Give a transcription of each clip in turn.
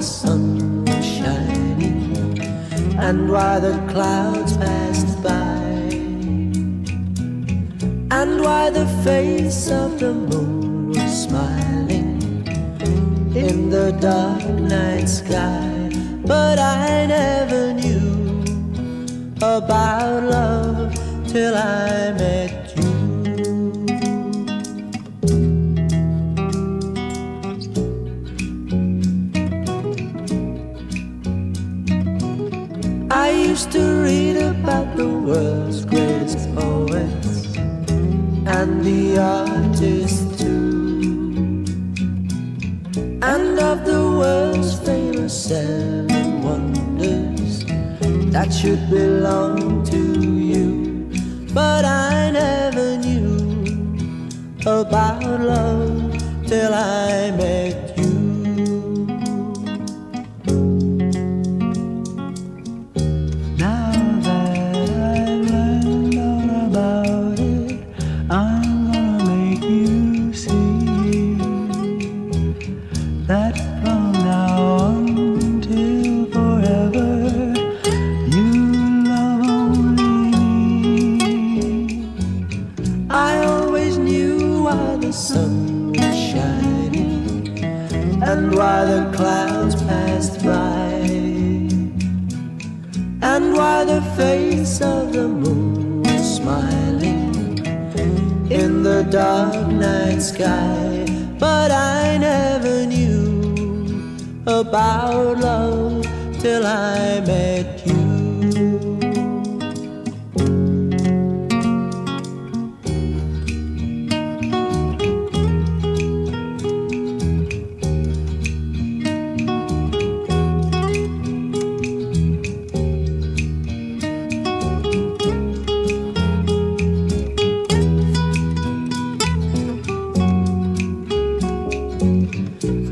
sun was shining and why the clouds passed by, and why the face of the moon was smiling in the dark night sky. But I never knew about love till I met you. I used to read about the world's greatest poets and the artists too, and of the world's famous 7 wonders that should belong to you. But I never knew about love till I met you. Now that I've learned all about it, I'm gonna make you see that from now on till forever, you love only me. I always knew why the sun was shining and why the clouds passed by, and why the face of the moon was smiling in the dark night sky. But I never knew about love till I met you.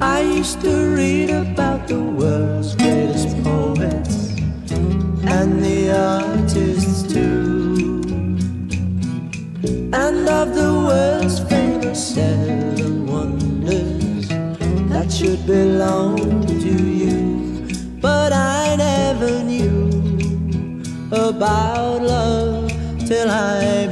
I used to read about the world's greatest poets and the artists too, and of the world's famous 7 wonders that should belong to you. But I never knew about love till I